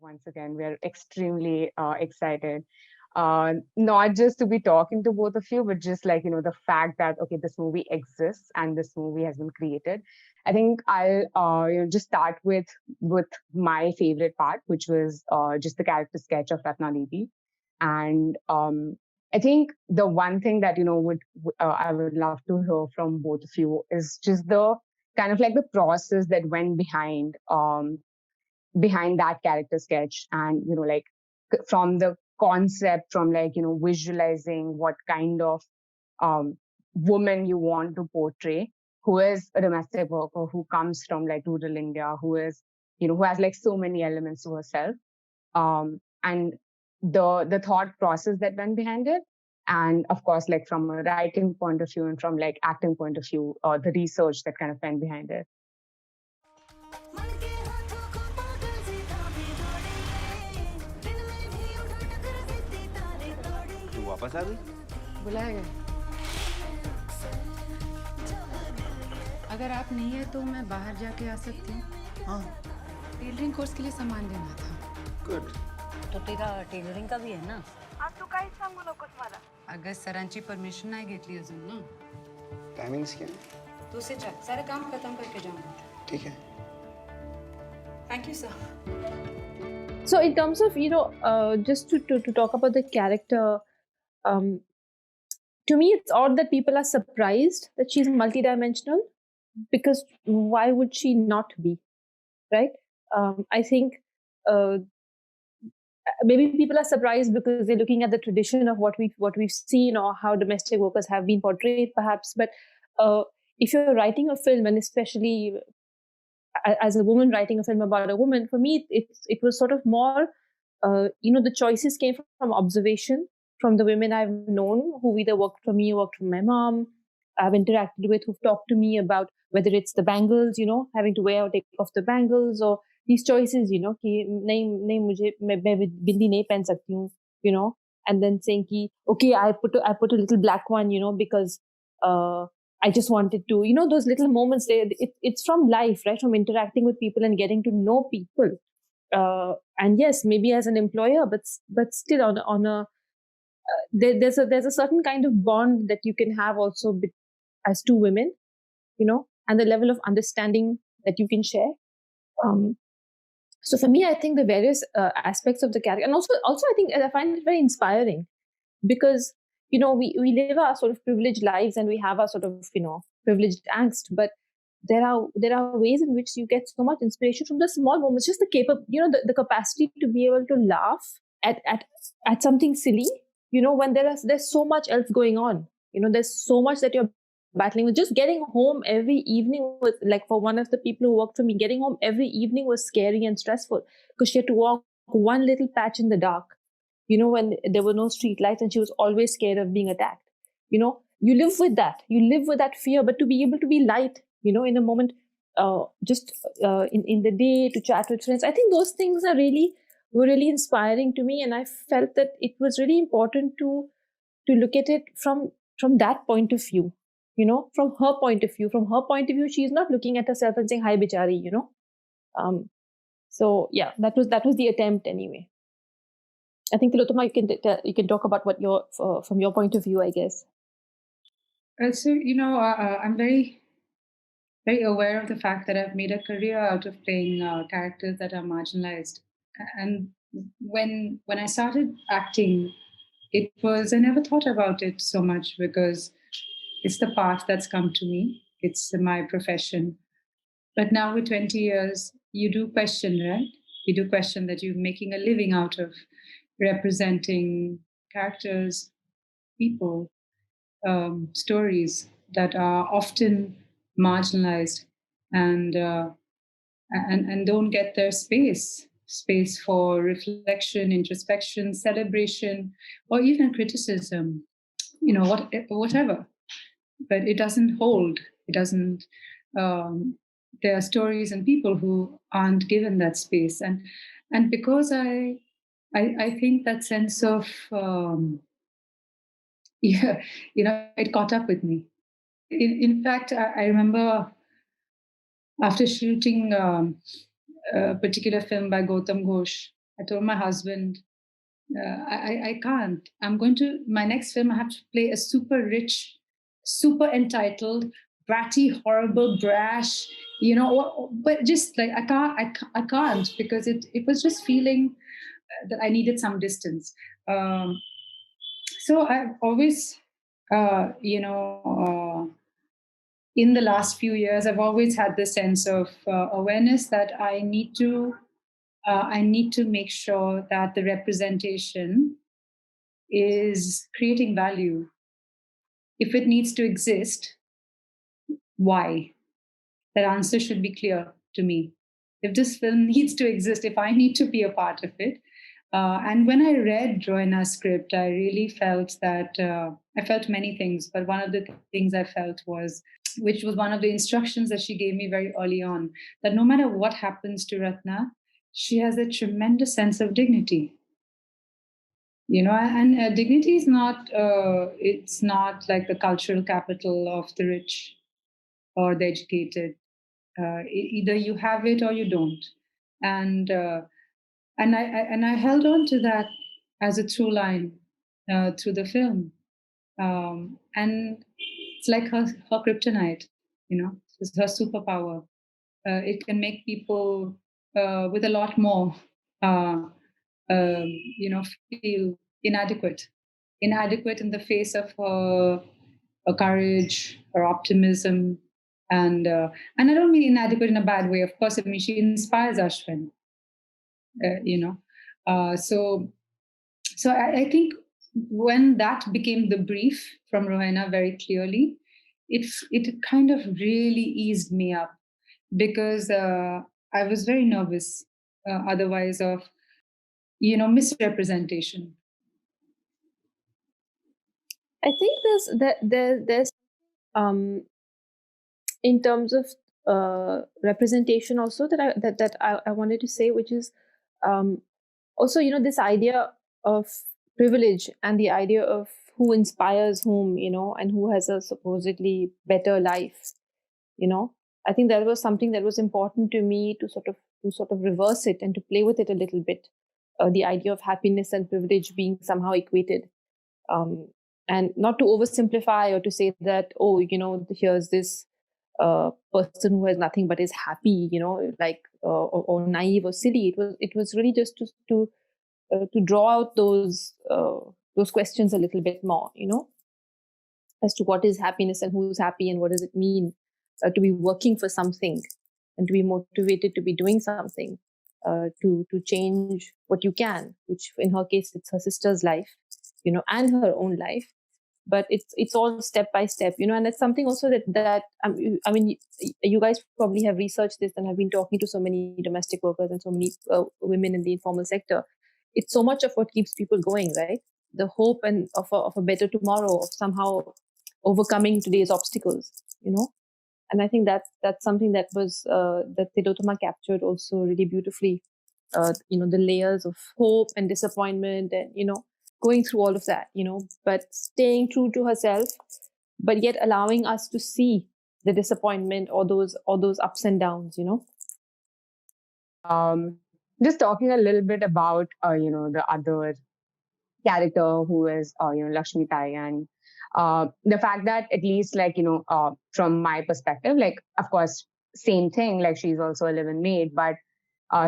Once again, we're extremely excited. Not just to be talking to both of you, but just like, the fact that, okay, this movie exists and this movie has been created. I think I'll just start with my favorite part, which was just the character sketch of Ratna. And I think the one thing that, I would love to hear from both of you is just the kind of like the process that went behind that character sketch, and like from the concept, from like visualizing what kind of um, woman you want to portray, who is a domestic worker, who comes from like rural India, who is who has like so many elements to herself, and the thought process that went behind it, and of course like from a writing point of view and from like acting point of view, the research that kind of went behind it. वापस आ गई? बुलाया गया। अगर आप नहीं है तो मैं बाहर जाके आ सकती हूँ। हाँ। टेलरिंग कोर्स के लिए सामान लेना था। गुड। तो तेरा टेलरिंग का भी है ना? आज तू काहीच सांगू नकोस मला. अगं सरांची परमिशन नाही घेतली अजून ना. टाइमिंग्स क्या है? तू से जा, सारा काम खत्म करके जाऊंगा. ठीक है. Thank you, sir. So in terms of, just to talk about the character, to me it's odd that people are surprised that she's multidimensional, because why would she not be, right? I think maybe people are surprised because they're looking at the tradition of what we've seen, or how domestic workers have been portrayed, perhaps. But if you're writing a film, and especially as a woman writing a film about a woman, for me it was sort of more, the choices came from observation, from the women I've known who either worked for me or worked for my mom, I've interacted with, who've talked to me about whether it's the bangles, having to wear or take off the bangles, or these choices, कि नहीं मुझे मैं बिंदी नहीं पहन सकती हूँ, and then saying कि okay, I put a little black one, because I just wanted to, those little moments there. It's from life, right? From interacting with people and getting to know people. And yes, maybe as an employer, but still on a there's a certain kind of bond that you can have also as two women, and the level of understanding that you can share. So for me, I think the various aspects of the character, and also I think I find it very inspiring, because we live our sort of privileged lives, and we have our sort of privileged angst, but there are ways in which you get so much inspiration from the small moments, just the capacity to be able to laugh at something silly, when there's so much else going on, there's so much that you're battling with. Just getting home every evening was, like, for one of the people who worked for me, getting home every evening was scary and stressful, because she had to walk one little patch in the dark, when there were no street lights, and she was always scared of being attacked. You live with that fear, but to be able to be light, in a moment, just in the day, to chat with friends, I think those things were really inspiring to me, and I felt that it was really important to look at it from that point of view, from her point of view. From her point of view, she's not looking at herself and saying, "Hi, bichari," So yeah, that was the attempt anyway. I think, Tillotama, you can talk about what from your point of view, I guess. So I'm very, very aware of the fact that I've made a career out of playing characters that are marginalized. And when I started acting, I never thought about it so much, because it's the path that's come to me. It's my profession. But now with 20 years, you do question, right? You do question that you're making a living out of representing characters, people, stories that are often marginalized and don't get their space for reflection, introspection, celebration, or even criticism, whatever. But it doesn't hold. It doesn't. There are stories and people who aren't given that space, and because I think that sense of it caught up with me. In fact, I remember after shooting a particular film by Gautam Ghosh, I told my husband, I can't. My next film, I have to play a super rich, super entitled, bratty, horrible, brash, but just like, I can't, because it was just feeling that I needed some distance. Um, so I've always, in the last few years, I've always had this sense of awareness that I need to make sure that the representation is creating value. If it needs to exist, why? That answer should be clear to me. If this film needs to exist, if I need to be a part of it. And when I read Rohena's script, I really felt that I felt many things, but one of the things I felt was, which was one of the instructions that she gave me very early on, that no matter what happens to Ratna, she has a tremendous sense of dignity. And dignity is not, it's not like the cultural capital of the rich or the educated. Either you have it or you don't. And I held on to that as a through line through the film. And it's like her kryptonite, it's her superpower. It can make people with a lot more, feel inadequate in the face of her courage, her optimism, and I don't mean inadequate in a bad way. Of course, I mean she inspires Ashwin. So I think when that became the brief from Rohena very clearly, it kind of really eased me up, because I was very nervous otherwise of misrepresentation. I think there's in terms of representation also that I wanted to say, which is also this idea of privilege and the idea of who inspires whom, and who has a supposedly better life. I think that was something that was important to me to sort of reverse it and to play with it a little bit. The idea of happiness and privilege being somehow equated, and not to oversimplify or to say that, oh, here's this person who has nothing but is happy, like or naive or silly. It was really just to draw out those questions a little bit more, as to what is happiness and who's happy and what does it mean to be working for something and to be motivated to be doing something, to change what you can, which in her case it's her sister's life, and her own life. But it's all step by step, and it's something also that I mean, you guys probably have researched this and have been talking to so many domestic workers and so many women in the informal sector. It's so much of what keeps people going, right? The hope and of a better tomorrow, of somehow overcoming today's obstacles, and I think that's something that was that Tillotama captured also really beautifully. The layers of hope and disappointment, and going through all of that, but staying true to herself, but yet allowing us to see the disappointment or those ups and downs. Just talking a little bit about the other character who is Lakshmi Tai, and the fact that at least from my perspective, like of course same thing, like she's also a live-in maid, but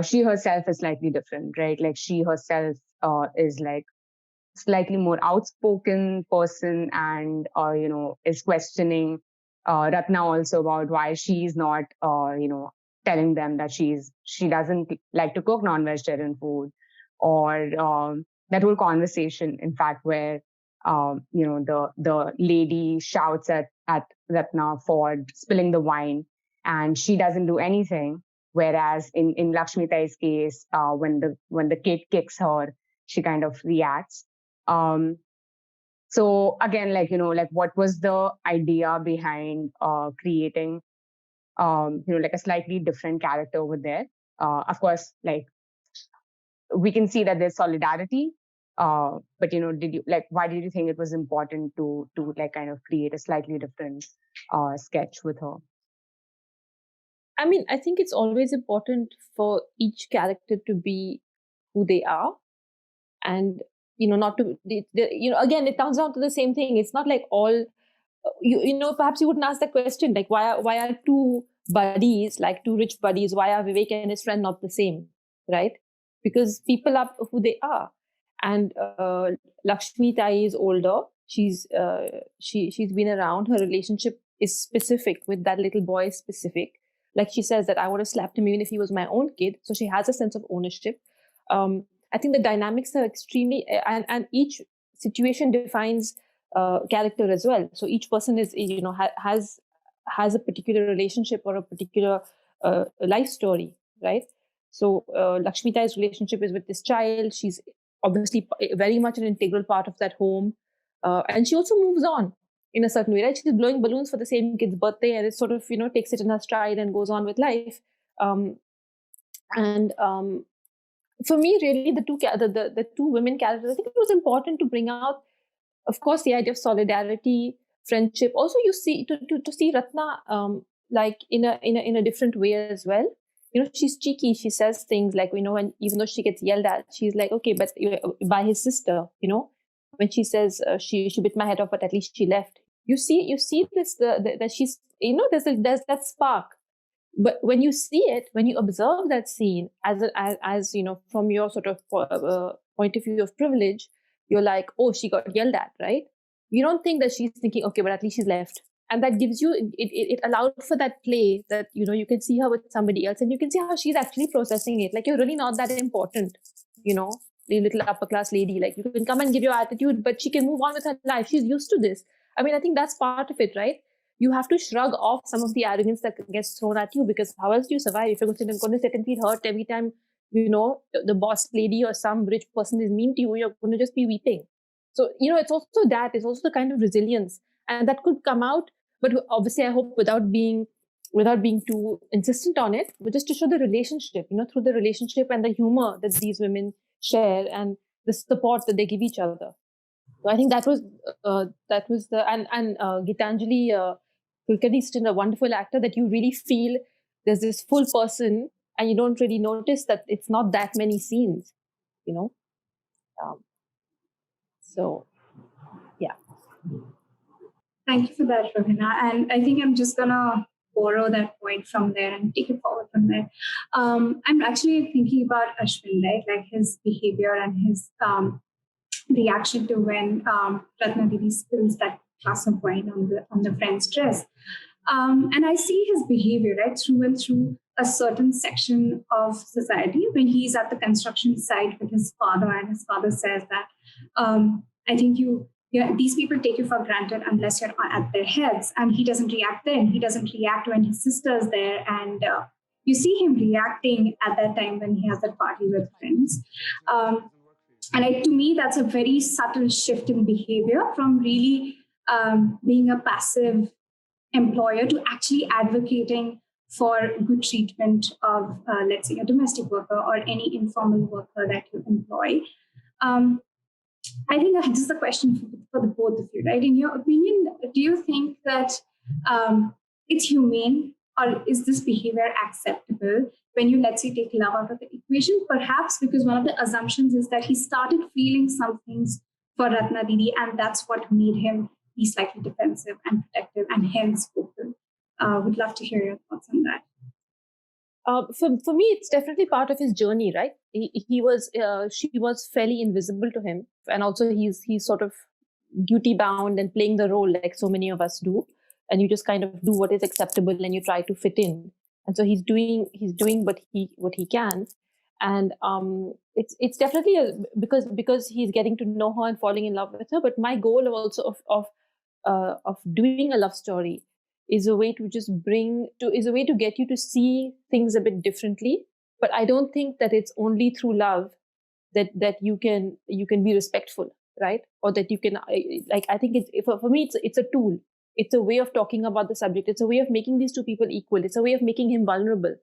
she herself is slightly different, right? Like she herself is like slightly more outspoken person, and is questioning Ratna also about why she's not telling them that she doesn't like to cook non-vegetarian food, or that whole conversation, in fact, where the lady shouts at Ratna for spilling the wine, and she doesn't do anything. Whereas in Lakshmi Tai's case, when the kid kicks her, she kind of reacts. So again, what was the idea behind creating like a slightly different character over there? Of course, like we can see that there's solidarity, but did you why did you think it was important to like kind of create a slightly different sketch with her? I mean, I think it's always important for each character to be who they are, and not to again, it comes down to the same thing. It's not like all perhaps you wouldn't ask that question, like why are two buddies, like two rich buddies, why are Vivek and his friend not the same, right? Because people are who they are. And Lakshmi Tai is older. She's been around. Her relationship is specific with that little boy, specific. Like she says that I would have slapped him even if he was my own kid. So she has a sense of ownership. I think the dynamics are extremely, and each situation defines character as well. So each person is, has a particular relationship or a particular life story, right? So Lakshmi Tai's relationship is with this child. She's obviously very much an integral part of that home. And she also moves on in a certain way, right? She's blowing balloons for the same kid's birthday, and it sort of, takes it in her stride and goes on with life. For me, really, the two women characters, I think it was important to bring out, of course, the idea of solidarity, friendship. Also, you see to see Ratna like in a different way as well. She's cheeky. She says things like, and even though she gets yelled at, she's like, okay, but by his sister, when she says she bit my head off, but at least she left. You see this that she's, there's that spark. But when you see it, when you observe that scene as from your sort of point of view of privilege, you're like, oh, she got yelled at, right? You don't think that she's thinking, okay, but at least she's left. And that gives you, it allowed for that play that, you can see her with somebody else and you can see how she's actually processing it. Like, you're really not that important, the little upper class lady. Like, you can come and give your attitude, but she can move on with her life. She's used to this. I mean, I think that's part of it, right? You have to shrug off some of the arrogance that gets thrown at you, because how else do you survive if you're going to sit and feel hurt every time, the boss lady or some rich person is mean to you? You're going to just be weeping. So, it's also the kind of resilience, and that could come out. But obviously, I hope without being too insistent on it, but just to show the relationship, through the relationship and the humor that these women share and the support that they give each other. So I think that was Geetanjali Kulkarni is still a wonderful actor, that you really feel there's this full person, and you don't really notice that it's not that many scenes, So, yeah. Thank you for that, Rohena. And I think I'm just going to borrow that point from there and take it forward from there. I'm actually thinking about Ashwin, right? Like his behavior and his reaction to when Ratna Didi spills that glass of wine on the friend's dress. And I see his behavior, right, through and through a certain section of society when he's at the construction site with his father, and his father says that, I think these people take you for granted unless you're at their heads. And he doesn't react then. He doesn't react when his sister's there. And you see him reacting at that time when he has that party with friends. And to me, that's a very subtle shift in behavior from really being a passive employer to actually advocating for good treatment of, let's say, a domestic worker or any informal worker that you employ. I think this is a question for the both of you, right? In your opinion, do you think that it's humane, or is this behavior acceptable when you, let's say, take love out of the equation? Perhaps because one of the assumptions is that he started feeling some things for Ratna Didi, and that's what made him be slightly defensive and protective and hence vocal. Would love to hear your thoughts on that. For me, it's definitely part of his journey, right? She was fairly invisible to him, and also he's sort of duty bound and playing the role like so many of us do, and you just kind of do what is acceptable and you try to fit in. And so he's doing what he can, and it's definitely because he's getting to know her and falling in love with her. But my goal also of doing a love story is a way to get you to see things a bit differently. But I don't think that it's only through love that you can be respectful, right? Or that you can, like, I think for me, it's a tool. It's a way of talking about the subject. It's a way of making these two people equal. It's a way of making him vulnerable,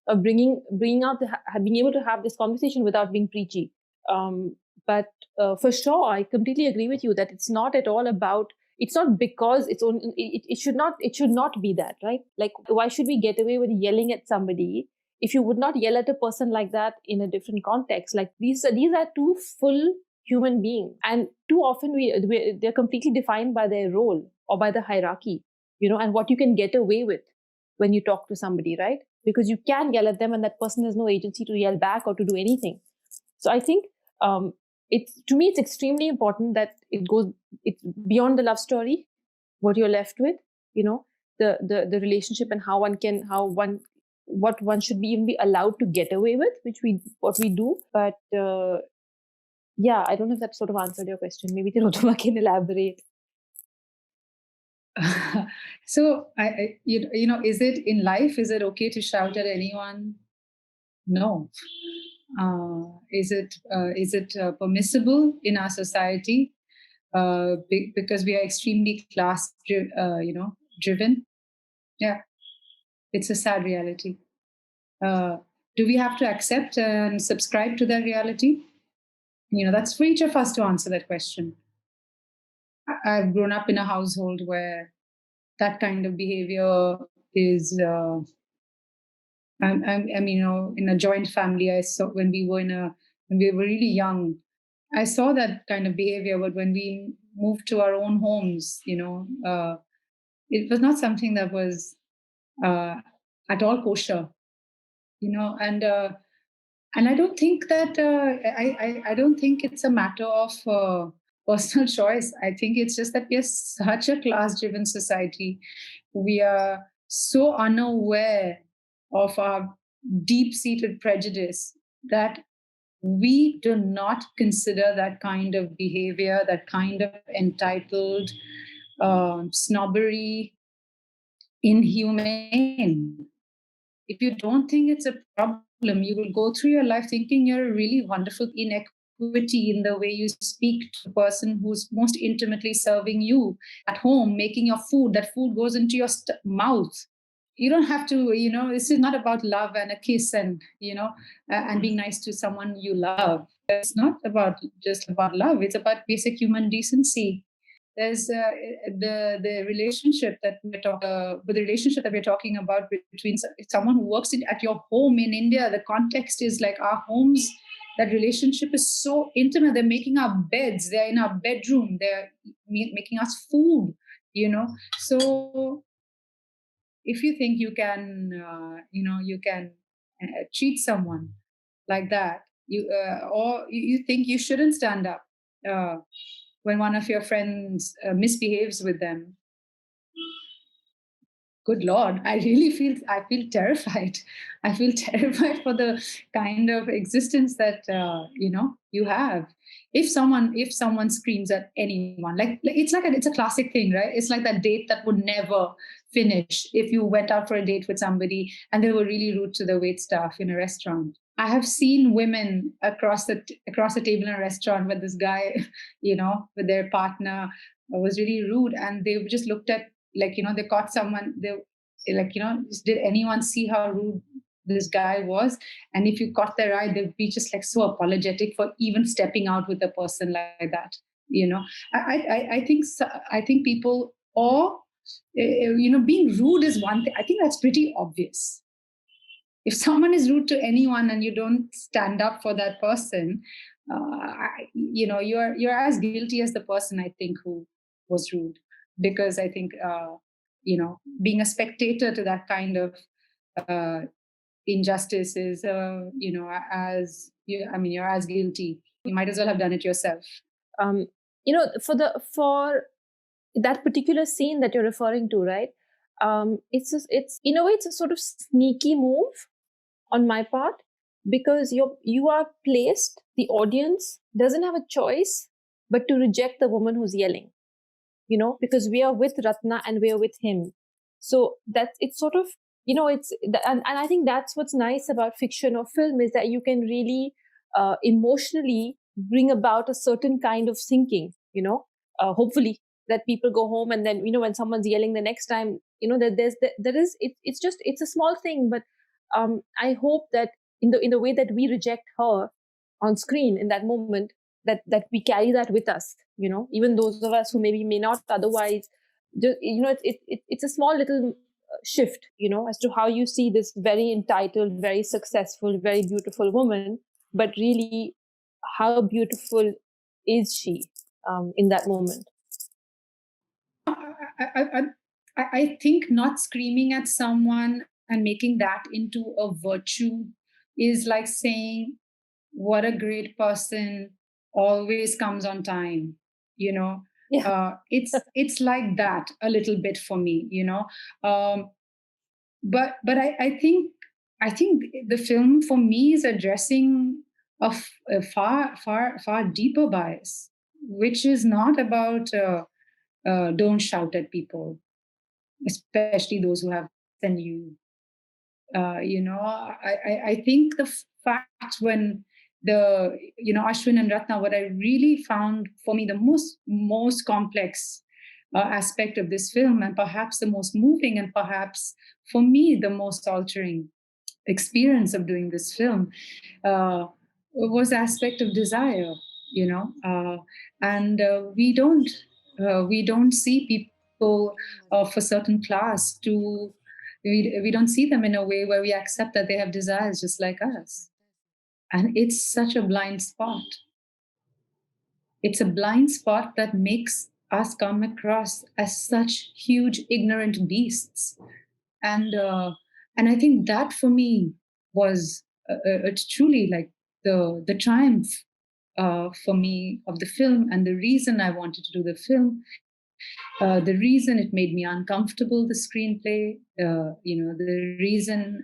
of bringing out, being able to have this conversation without being preachy. But for sure, I completely agree with you that it's not at all about, it's not because it should not be that, right? Like, why should we get away with yelling at somebody if you would not yell at a person like that in a different context, like these are two full human beings, and too often they're completely defined by their role or by the hierarchy, and what you can get away with when you talk to somebody, right? Because you can yell at them and that person has no agency to yell back or to do anything. So I think to me it's extremely important that it's beyond the love story, what you're left with, the relationship, and what one should even be allowed to get away with, what we do. But yeah, I don't know if that sort of answered your question. Maybe Tillotama can elaborate. So is it in life? Is it okay to shout at anyone? No. Is it permissible in our society? Because we are extremely class driven. Yeah, it's a sad reality. Do we have to accept and subscribe to that reality? That's for each of us to answer that question. I've grown up in a household where that kind of behavior is, in a joint family. I saw when we were really young, I saw that kind of behavior. But when we moved to our own homes, it was not something that was at all kosher, and I don't think that I don't think it's a matter of personal choice. I think it's just that we are such a class-driven society. We are so unaware of our deep-seated prejudice that we do not consider that kind of behavior, that kind of entitled snobbery, inhumane. If you don't think it's a problem, you will go through your life thinking you're a really wonderful inequity in the way you speak to the person who's most intimately serving you at home, making your food. That food goes into your mouth. You don't have to, this is not about love and a kiss and, and being nice to someone you love. It's not just about love. It's about basic human decency. There's the relationship that we're talking about between someone who works at your home in India. The context is like our homes. That relationship is so intimate. They're making our beds. They're in our bedroom. They're making us food. So if you think you can, treat someone like that, or you think you shouldn't stand up when one of your friends misbehaves with them. Good Lord, I feel terrified. I feel terrified for the kind of existence that you have. If someone screams at anyone, like it's a classic thing, right? It's like that date that would never finish. If you went out for a date with somebody and they were really rude to the wait staff in a restaurant. I have seen women across the table in a restaurant where this guy, with their partner was really rude, and they just looked at, they caught someone. They did anyone see how rude this guy was? And if you caught their eye, they'd be just so apologetic for even stepping out with a person like that. I think people, or being rude is one thing. I think that's pretty obvious. If someone is rude to anyone and you don't stand up for that person, you're as guilty as the person, I think, who was rude. Because I think, being a spectator to that kind of injustice is, you're as guilty. You might as well have done it yourself. For that particular scene that you're referring to, right? It's in a way it's a sort of sneaky move on my part, because you are placed, the audience doesn't have a choice but to reject the woman who's yelling, because we are with Ratna and we are with him. So it's sort of, and I think that's what's nice about fiction or film, is that you can really emotionally bring about a certain kind of thinking, hopefully that people go home and then, when someone's yelling the next time, it's a small thing, but I hope that in the way that we reject her on screen in that moment, that we carry that with us, even those of us who maybe may not otherwise, it's a small little shift, as to how you see this very entitled, very successful, very beautiful woman, but really how beautiful is she in that moment? I think not screaming at someone and making that into a virtue is like saying, what a great person, always comes on time. Yeah. It's like that a little bit for me. But I think the film for me is addressing a far deeper bias, which is not about don't shout at people, especially those who have than you. I think the fact when Ashwin and Ratna, what I really found for me the most complex aspect of this film, and perhaps the most moving, and perhaps for me the most altering experience of doing this film, was aspect of desire. And we don't see people of a certain class to we don't see them in a way where we accept that they have desires just like us. And it's such a blind spot. It's a blind spot that makes us come across as such huge ignorant beasts. And I think that for me was truly like the triumph for me of the film, and the reason I wanted to do the film. The reason it made me uncomfortable, the screenplay, the reason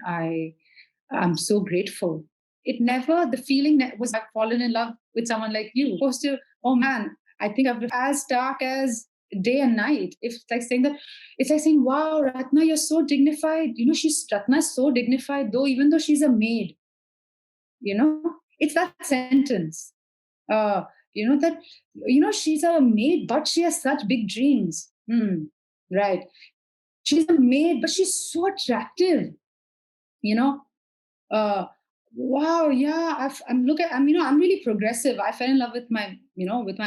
I'm so grateful. It never, the feeling that was I've fallen in love with someone like you. Opposed to, oh man, I think I've as dark as day and night. If it's like saying that, it's like saying, wow, Ratna, you're so dignified. Ratna's so dignified, even though she's a maid. It's that sentence. She's a maid, but she has such big dreams. Right. She's a maid, but she's so attractive. Wow, yeah. I'm really progressive. I fell in love with my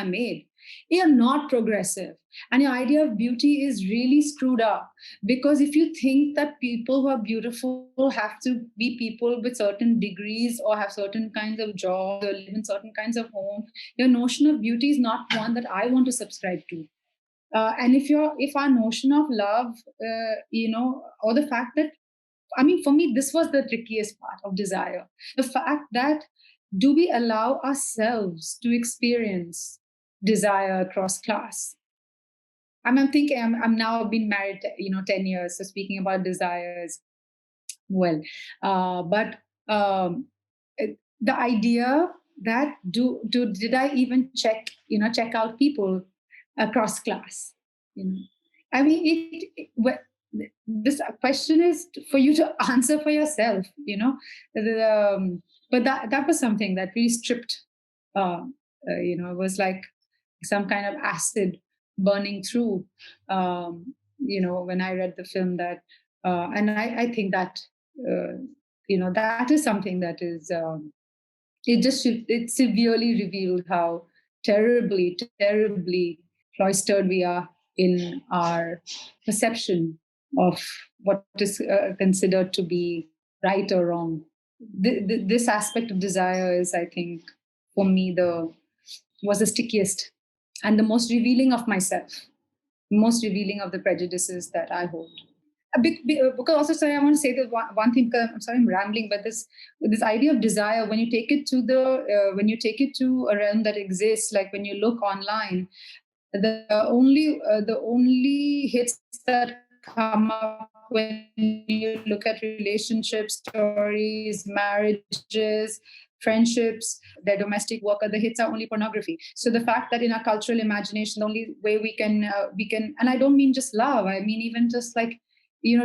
maid. You're not progressive. And your idea of beauty is really screwed up. Because if you think that people who are beautiful have to be people with certain degrees or have certain kinds of jobs or live in certain kinds of homes, your notion of beauty is not one that I want to subscribe to. And if our notion of love, or the fact that, for me, this was the trickiest part of desire. The fact that, do we allow ourselves to experience desire across class? I'm thinking, I'm now been married, 10 years. So speaking about desires, well, but the idea that did I even check out people across class? This question is for you to answer for yourself. But that was something that really stripped. It was like some kind of acid burning through. When I read the film, that, and I think that that is something that is. It severely revealed how terribly cloistered we are in our perception of what is considered to be right or wrong. This aspect of desire is, I think, for me, was the stickiest and the most revealing of myself, most revealing of the prejudices that I hold. Because also, sorry, I want to say that one thing. I'm sorry, I'm rambling, but this idea of desire, when you take it to a realm that exists, like when you look online, the only hits that come up when you look at relationships, stories, marriages, friendships, their domestic work, the hits are only pornography. So the fact that in our cultural imagination, the only way we can, and I don't mean just love, I mean even just like,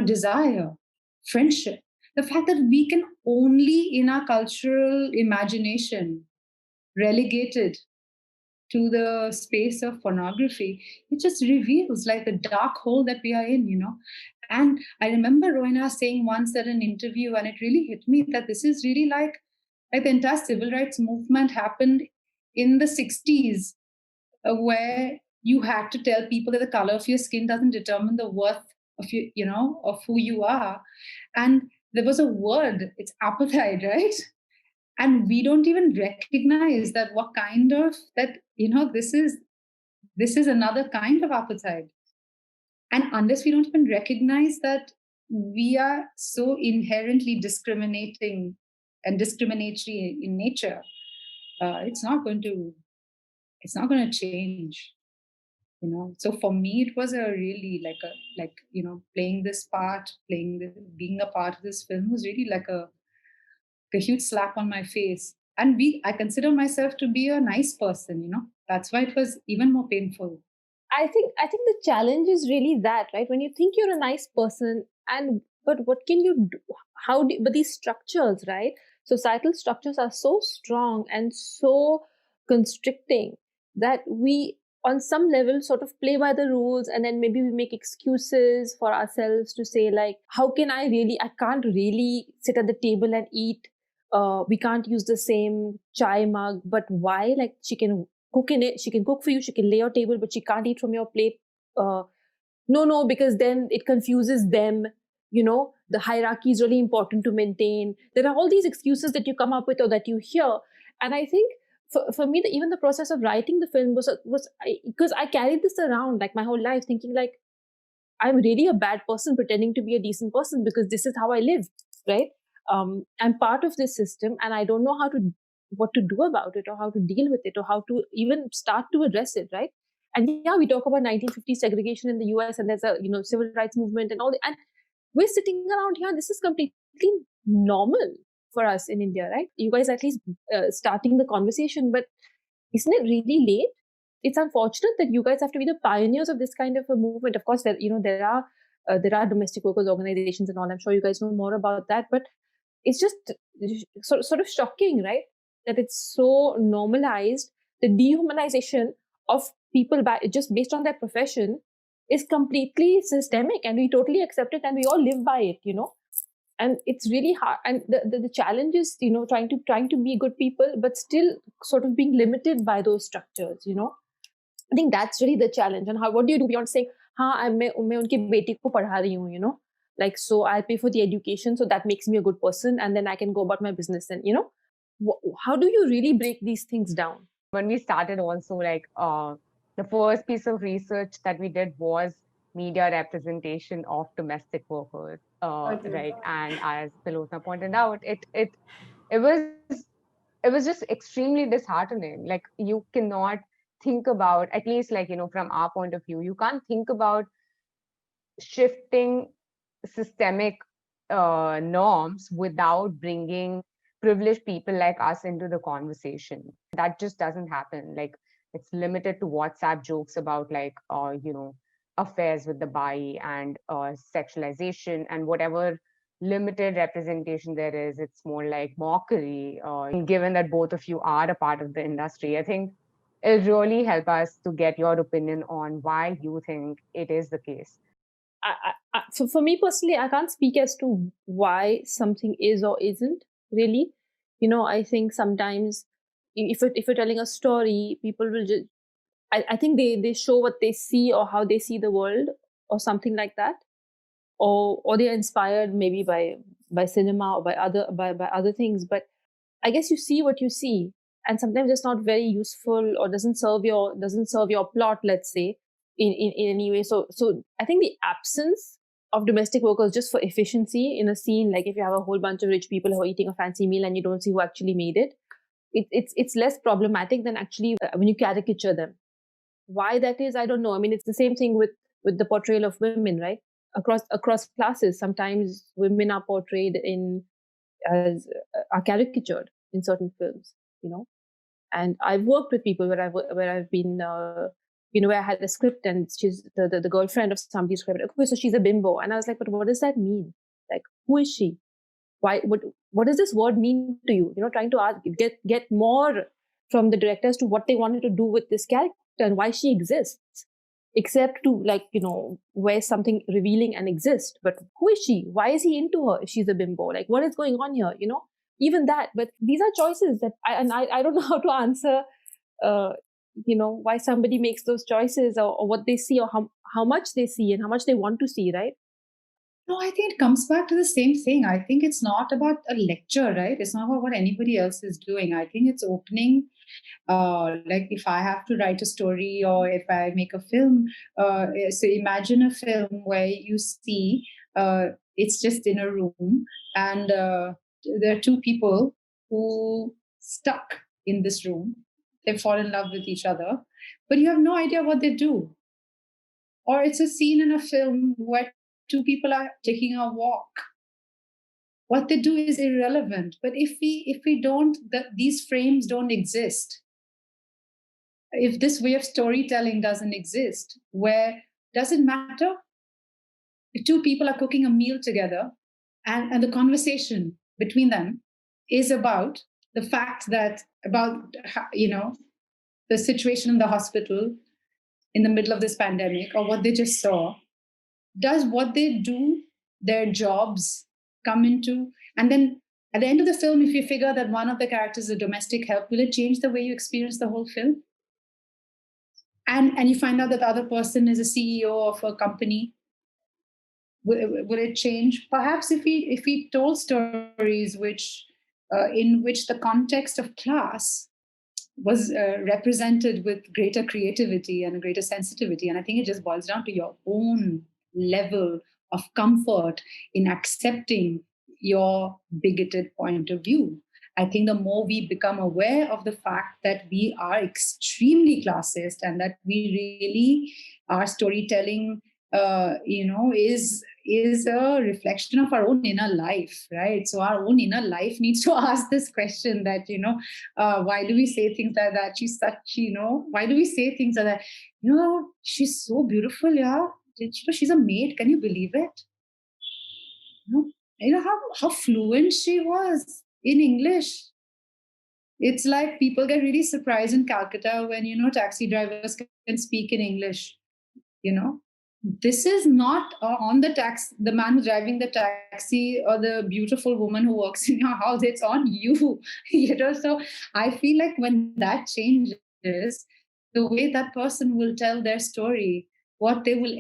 desire, friendship, the fact that we can only in our cultural imagination relegate it to the space of pornography, it just reveals like the dark hole that we are in, And I remember Rohena saying once at an interview, and it really hit me, that this is really like the entire civil rights movement happened in the 60s, where you had to tell people that the color of your skin doesn't determine the worth of who you are. And there was a word, it's appetite, right? And we don't even recognize that what kind of that, this is another kind of appetite. And unless we don't even recognize that we are so inherently discriminating and discriminatory in nature, it's not going to change. So for me, it was a really playing this part, being a part of this film was really like a huge slap on my face. And I consider myself to be a nice person. That's why it was even more painful. I think the challenge is really that, right? When you think you're a nice person, but what can you do? But these structures, right? Societal structures are so strong and so constricting that we, on some level, sort of play by the rules, and then maybe we make excuses for ourselves to say, like, how can I can't really sit at the table and eat. We can't use the same chai mug, but why? Like, she can cook in it, she can cook for you, she can lay your table, but she can't eat from your plate. No, because then it confuses them. The hierarchy is really important to maintain. There are all these excuses that you come up with or that you hear. And I think for me, even the process of writing the film was because I carried this around like my whole life, thinking like, I'm really a bad person pretending to be a decent person because this is how I live, right? I'm part of this system and I don't know what to do about it or how to deal with it or how to even start to address it, right? And yeah, we talk about 1950s segregation in the US and there's a civil rights movement and all that, and we're sitting around here. This is completely normal for us in India, right? You guys at least starting the conversation, but isn't it really late? It's unfortunate that you guys have to be the pioneers of this kind of a movement. Of course, there are domestic workers organizations and all. I'm sure you guys know more about that, but it's just sort of shocking, right? That it's so normalized. The dehumanization of people just based on their profession is completely systemic, and we totally accept it, and we all live by it, And it's really hard. And the challenge is, trying to be good people, but still sort of being limited by those structures, I think that's really the challenge. And what do you do beyond saying, मैं उनकी बेटी को पढ़ा रही हूँ, like, so I pay for the education, so that makes me a good person, and then I can go about my business. And how do you really break these things down? When we started, also, like, the first piece of research that we did was media representation of domestic workers, right? And as Tillotama pointed out, it was just extremely disheartening. Like, you cannot think about, at least, like, from our point of view, you can't think about shifting systemic norms without bringing privileged people like us into the conversation. That just doesn't happen. Like, it's limited to WhatsApp jokes about, like, affairs with the bai and sexualization and whatever limited representation there is. It's more like mockery. Given that both of you are a part of the industry, I think it'll really help us to get your opinion on why you think it is the case. So for me personally, I can't speak as to why something is or isn't really. I think sometimes if you're telling a story, people will just, I think they show what they see or how they see the world or something like that, or they're inspired maybe by cinema or by other things. But I guess you see what you see, and sometimes it's not very useful or doesn't serve your plot, let's say, in any way. So I think the absence of domestic workers just for efficiency in a scene, like if you have a whole bunch of rich people who are eating a fancy meal and you don't see who actually made it, it's less problematic than actually when you caricature them. Why that is, I don't know. I mean, it's the same thing with the portrayal of women, right? Across classes, sometimes women are portrayed are caricatured in certain films, And I've worked with people where I've been, where I had a script and she's the girlfriend of somebody's script. Okay, so she's a bimbo, and I was like, but what does that mean? Like, who is she? Why? What does this word mean to you? Trying to get more from the director as to what they wanted to do with this character and why she exists, except to, like, wear something revealing and exist. But who is she? Why is he into her if she's a bimbo? Like, what is going on here? Even that. But these are choices that I don't know how to answer. Why somebody makes those choices or what they see or how much they see and how much they want to see, right? No, I think it comes back to the same thing. I think it's not about a lecture, right? It's not about what anybody else is doing. I think it's opening. Like if I have to write a story or if I make a film, so imagine a film where you see it's just in a room and there are two people who stuck in this room. They fall in love with each other, but you have no idea what they do. Or it's a scene in a film where two people are taking a walk. What they do is irrelevant. But if we don't, these frames don't exist. If this way of storytelling doesn't exist, where does it matter? If two people are cooking a meal together and the conversation between them is about the fact that about the situation in the hospital in the middle of this pandemic or what they just saw, does what they do, their jobs, come into, and then at the end of the film, if you figure that one of the characters is a domestic help, will it change the way you experience the whole film? And you find out that the other person is a CEO of a company, will it change? Perhaps if we told stories which in which the context of class was represented with greater creativity and greater sensitivity. And I think it just boils down to your own level of comfort in accepting your bigoted point of view. I think the more we become aware of the fact that we are extremely classist and that we really, our storytelling, is a reflection of our own inner life, right? So our own inner life needs to ask this question that, why do we say things like that? She's such, why do we say things like that? She's so beautiful, yeah. She's a maid. Can you believe it? How fluent she was in English. It's like people get really surprised in Calcutta when, taxi drivers can speak in English, This is not on the man who's driving the taxi or the beautiful woman who works in your house. It's on you, So I feel like when that changes, the way that person will tell their story, what they will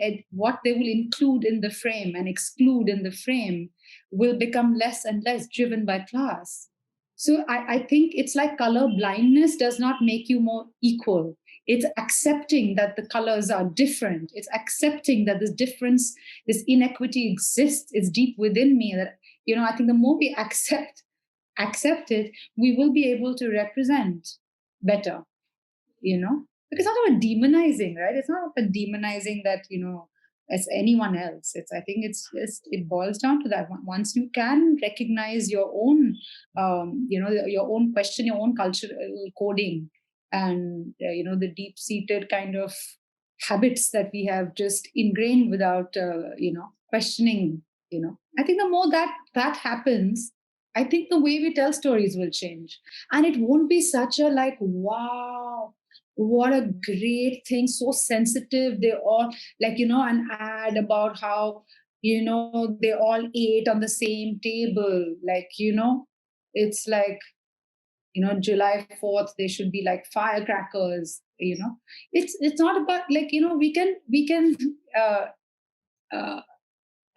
include in the frame and exclude in the frame, will become less and less driven by class. So I think it's like color blindness does not make you more equal. It's accepting that the colors are different. It's accepting that this difference, this inequity exists. It's deep within me that, I think the more we accept it, we will be able to represent better, Because it's not about demonizing, right? It's not about demonizing that, as anyone else. I think it boils down to that. Once you can recognize your own, your own question, your own cultural coding, and the deep-seated kind of habits that we have just ingrained without questioning. I think the more that happens, I think the way we tell stories will change, and it won't be such a like, wow, what a great thing, so sensitive. They all an ad about how they all ate on the same table, it's like July 4th, they should be like firecrackers. It's not about we can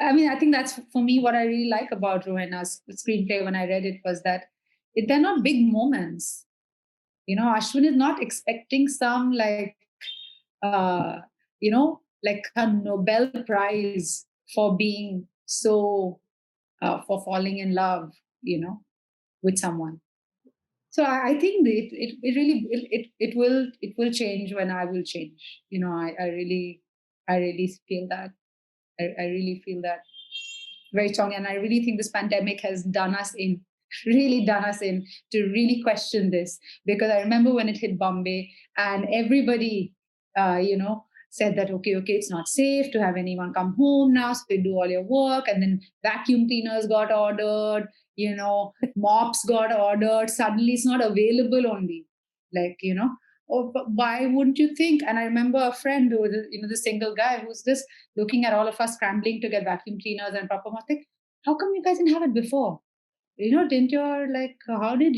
I mean, I think that's for me what I really like about Rohena's screenplay when I read it was that they're not big moments. Ashwin is not expecting some like a Nobel Prize for being so for falling in love, with someone. So I think it really it will change when I will change. I really feel that. I really feel that very strongly, and I really think this pandemic has really done us in to really question this, because I remember when it hit Bombay and everybody, said that, okay, it's not safe to have anyone come home now, so they do all your work, and then vacuum cleaners got ordered, mops got ordered. Suddenly it's not available only, why wouldn't you think? And I remember a friend who was, the single guy who's just looking at all of us scrambling to get vacuum cleaners and proper mops. How come you guys didn't have it before? Didn't your how did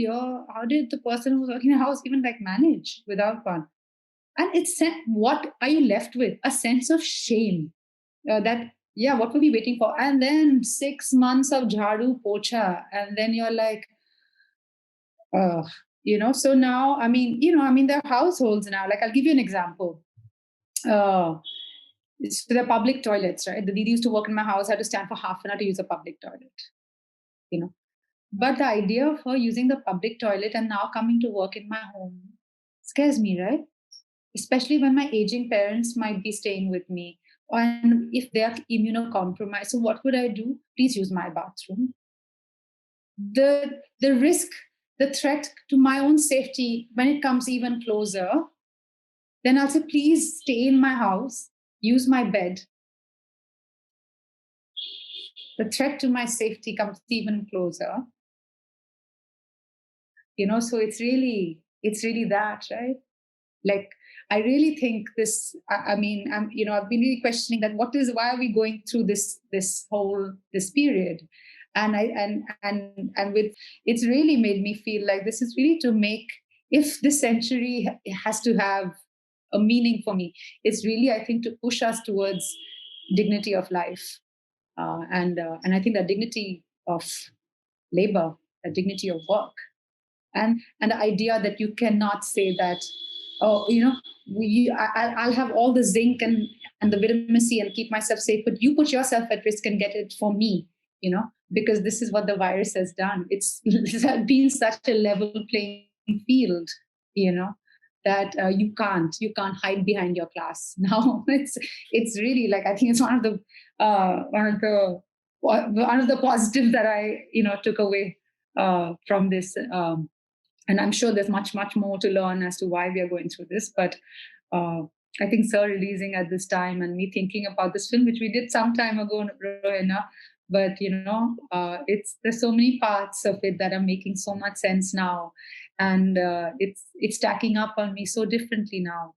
the person who's working in the house even manage without one? And what are you left with? A sense of shame that yeah, what were we waiting for? And then 6 months of jharu pocha, and then you're like, so now, there are households now. Like, I'll give you an example. So there are public toilets, right? The Didi used to work in my house, I had to stand for half an hour to use a public toilet. But the idea of her using the public toilet and now coming to work in my home scares me, right? Especially when my aging parents might be staying with me, and if they are immunocompromised. So what would I do? Please use my bathroom. The risk, the threat to my own safety, when it comes even closer, then I'll say, please stay in my house, use my bed. The threat to my safety comes even closer. So it's really that, right? Like, I really think this, I've been really questioning that why are we going through this period? And with, it's really made me feel like this is really to make, if this century has to have a meaning for me, it's really, I think, to push us towards dignity of life. And I think that dignity of labor, the dignity of work, and the idea that you cannot say that, I'll have all the zinc and the vitamin C and keep myself safe, but you put yourself at risk and get it for me, because this is what the virus has done. It's been such a level playing field, that you can't hide behind your class. Now it's really like, I think it's one of the positives that I took away from this. And I'm sure there's much more to learn as to why we are going through this. But I think Sir releasing at this time and me thinking about this film, which we did some time ago, Rohena, but there's so many parts of it that are making so much sense now, and it's stacking up on me so differently now,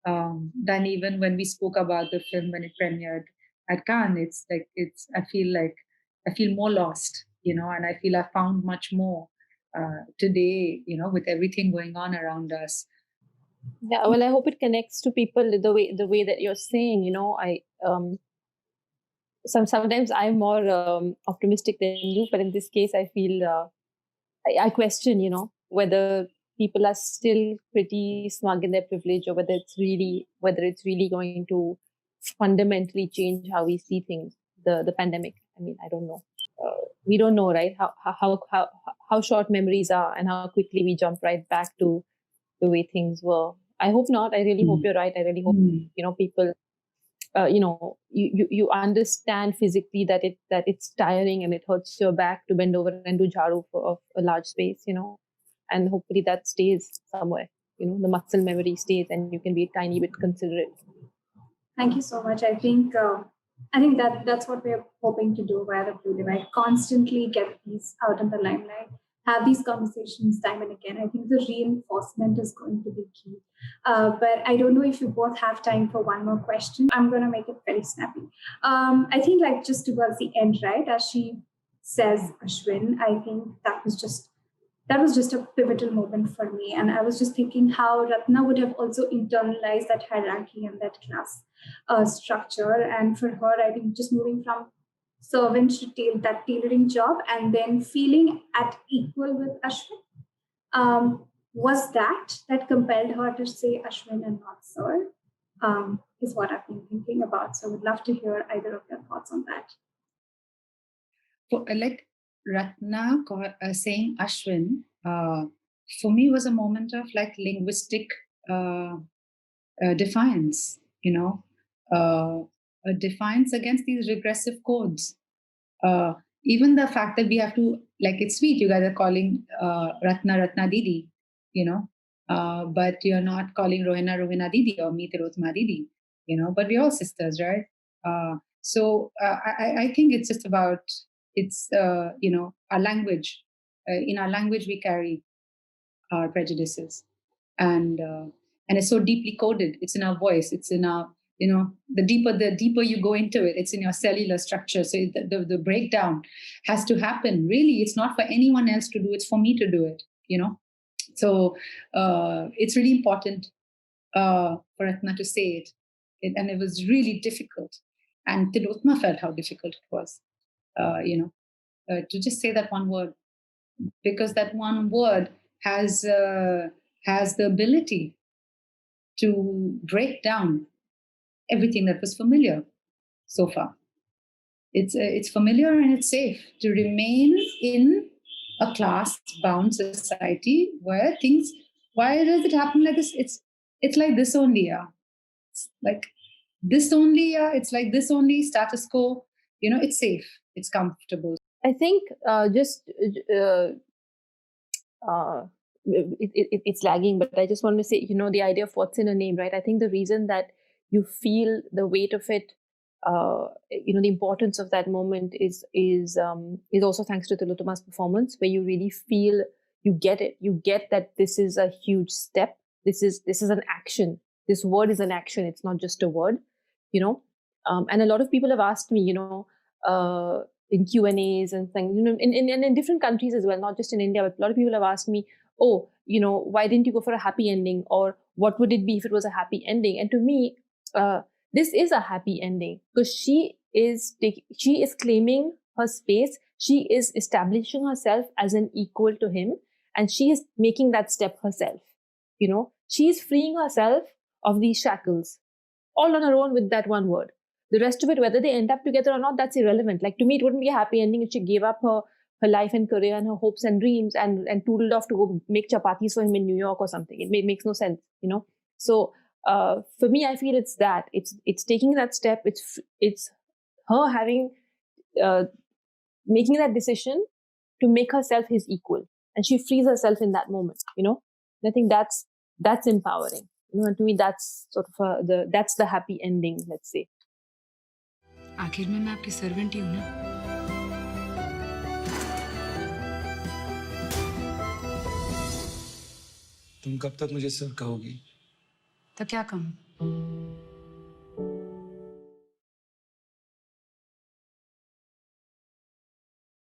than even when we spoke about the film when it premiered at Cannes. I feel more lost, and I feel I found much more today, with everything going on around us. Yeah, well, I hope it connects to people the way that you're saying. I sometimes I'm more optimistic than you, but in this case, I feel I question, whether people are still pretty smug in their privilege, or whether it's really going to fundamentally change how we see things. The pandemic. I mean, I don't know. We don't know, right? How short memories are, and how quickly we jump right back to the way things were. I hope not. I really hope you're right. I really hope people, you understand physically that it's tiring and it hurts your back to bend over and do jharu of a large space, and hopefully that stays somewhere. The muscle memory stays, and you can be a tiny bit considerate. Thank you so much. I think that's what we're hoping to do via the Blue Divide. Constantly get these out in the limelight, have these conversations time and again. I think the reinforcement is going to be key. But I don't know if you both have time for one more question. I'm going to make it very snappy. I think just towards the end, right, as she says, Ashwin, I think that was just a pivotal moment for me. And I was just thinking how Ratna would have also internalized that hierarchy and that class structure. And for her, I think just moving from servant to that tailoring job and then feeling at equal with Ashwin, was that compelled her to say Ashwin and not Sir, is what I've been thinking about. So I would love to hear either of your thoughts on that. So, Ratna saying Ashwin, for me was a moment of linguistic defiance, a defiance against these regressive codes. Even the fact that we have to, it's sweet, you guys are calling Ratna Didi, but you're not calling Rohena Didi or me Tillotama Didi, but we're all sisters, right? So I think it's just about, our language. In our language, we carry our prejudices, and it's so deeply coded. It's in our voice. It's in our, the deeper you go into it, it's in your cellular structure. So the breakdown has to happen. Really, it's not for anyone else to do. It's for me to do it. So it's really important for Ratna to say it, and it was really difficult. And Tillotama felt how difficult it was, to just say that one word, because that one word has the ability to break down everything that was familiar so far. It's familiar and it's safe to remain in a class-bound society where things. Why does it happen like this? It's like this only, yeah. It's like this only, yeah. It's like this only, status quo. It's safe. It's comfortable. I think it's lagging, but I just want to say, the idea of what's in a name, right? I think the reason that you feel the weight of it, the importance of that moment is also thanks to Tillotama's performance, where you really feel, you get it. You get that this is a huge step. This is an action. This word is an action. It's not just a word, and a lot of people have asked me, in Q&As and things, in different countries as well, not just in India, but a lot of people have asked me, oh, why didn't you go for a happy ending? Or what would it be if it was a happy ending? And to me, this is a happy ending, because she is claiming her space. She is establishing herself as an equal to him, and she is making that step herself. She is freeing herself of these shackles, all on her own with that one word. The rest of it, whether they end up together or not, that's irrelevant. Like, to me, it wouldn't be a happy ending if she gave up her life and career and her hopes and dreams and toodled off to go make chapatis for him in New York or something. It makes no sense, So for me, I feel it's that. It's taking that step. It's her having making that decision to make herself his equal, and she frees herself in that moment. And I think that's empowering. And to me, that's sort of that's the happy ending, let's say. आखिर में मैं आपकी servant ही हूँ ना। तुम कब तक मुझे सर कहोगी? तो क्या कहूँ?